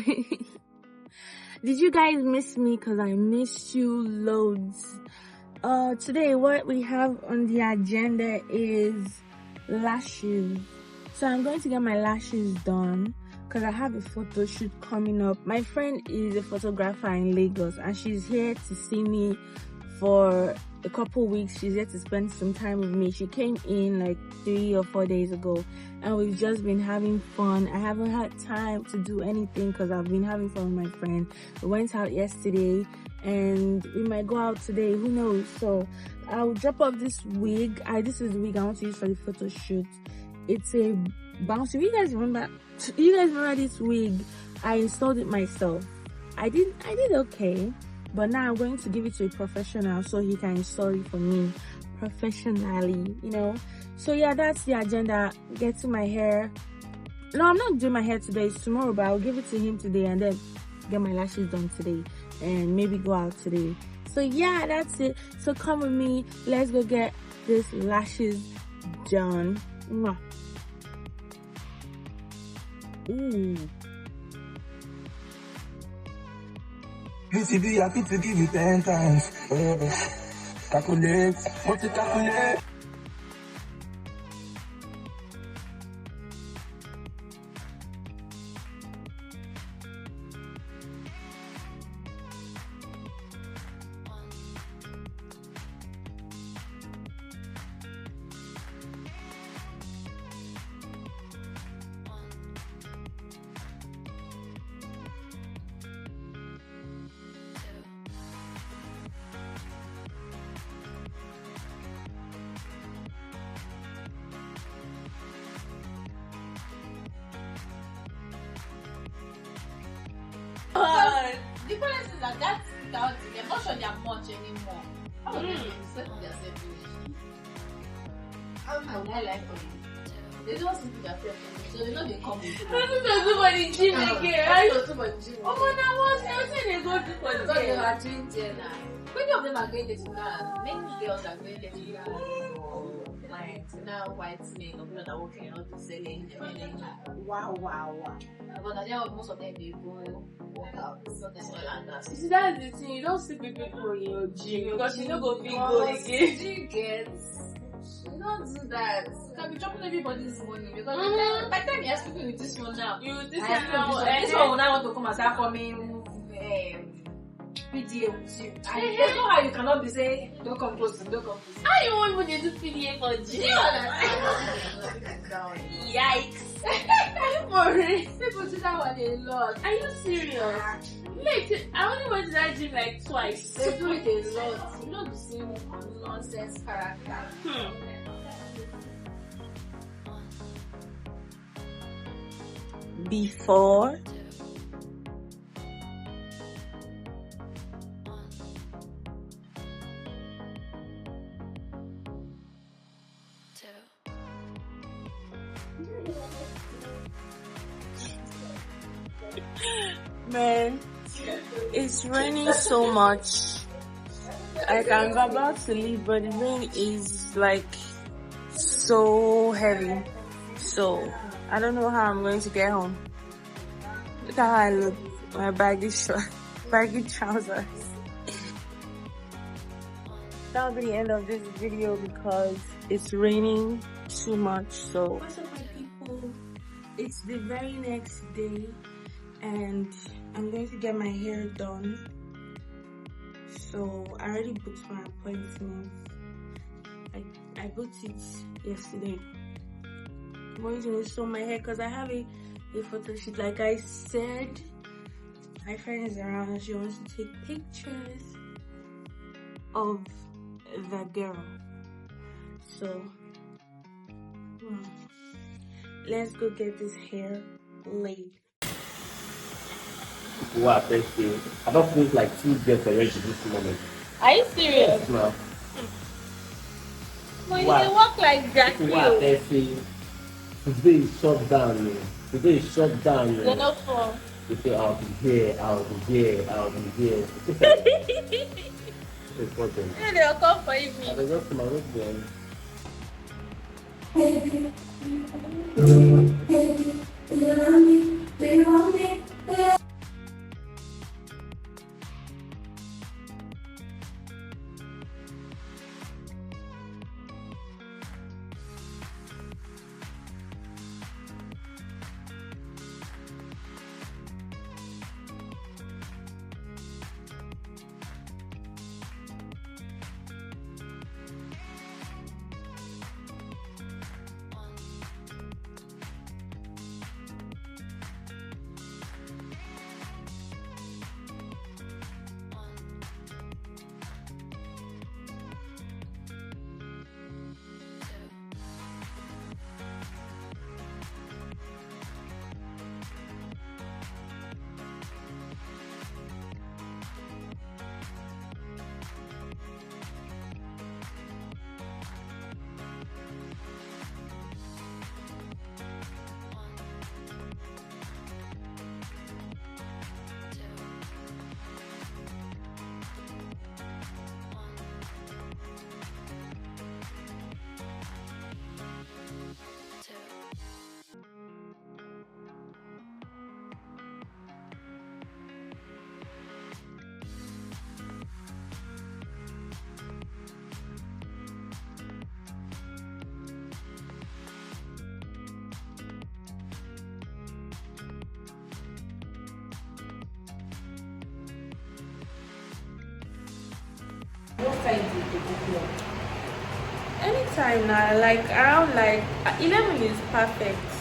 Did you guys miss me? Because I miss you loads. Today what we have on the agenda is lashes. So I'm going to get my lashes done because I have a photo shoot coming up. My friend is a photographer in Lagos and she's here to see me for a couple weeks. She's here to spend some time with me. She came in like 3 or 4 days ago and we've just been having fun. I haven't had time to do anything because I've been having fun with my friend. We went out yesterday and we might go out today, who knows. So I'll drop off this wig. This is the wig I want to use for the photo shoot. It's a bouncy. You guys remember this wig? I installed it myself. I did okay, but now I'm going to give it to a professional so he can install it for me professionally, you know. So yeah, that's the agenda. Getting my hair. No, I'm not doing my hair today, it's tomorrow, but I'll give it to him today and then get my lashes done today and maybe go out today. So yeah, that's it. So come with me, let's go get this lashes done. Mwah. Ooh. UCB, I fit to give you 10 times. Calculate, what to calculate? The difference is that they're not sure they're much anymore. How are they setting their separation? How would I like for you? They don't see their separation, so they know they come with it. I don't know somebody gym again. I don't know somebody gym. Oh my God, what's they go do for Because they are doing there now. Many of them are going there to go. Many girls are going there to go. Like now, white men or people that are working out to selling. Wow. But I think most of them they go work out. So that's all and that. You see, that's the thing. You don't see people in your gym because you don't go big go again. You get. You don't do that. You can be dropping everybody's money because by the time you're speaking with this one now, This this one will now want to come and start forming PDA with you. I don't know how you cannot be saying don't come close to me. How you want me to do PDA for gym? Yikes. For real? People do that one a lot. Are you serious? Like, I only went to that gym like twice. They do it a lot. You know the same nonsense character. Before man, it's raining so much. Like I'm about to leave, but the rain is like so heavy. So I don't know how I'm going to get home. Look at how I look. My baggy trousers. That'll be the end of this video because it's raining too much. So what's up, my people? It's the very next day and I'm going to get my hair done. So I already booked my appointment. I booked it yesterday. I'm going to sew my hair because I have a photo shoot. Like I said, my friend is around and she wants to take pictures of the girl. So let's go get this hair laid. Wow, thank you. I don't feel like 2 days already this moment. Are you serious? No. Well, you walk like that. Wow, thank you. Today is shut down, man. Today is shut down, man. They're not for. You say, I'll be here, I'll be here, I'll be here. It's important. Yeah, they'll come for you. I just come out again. What time is the book club? Anytime now, like around like 11 is perfect.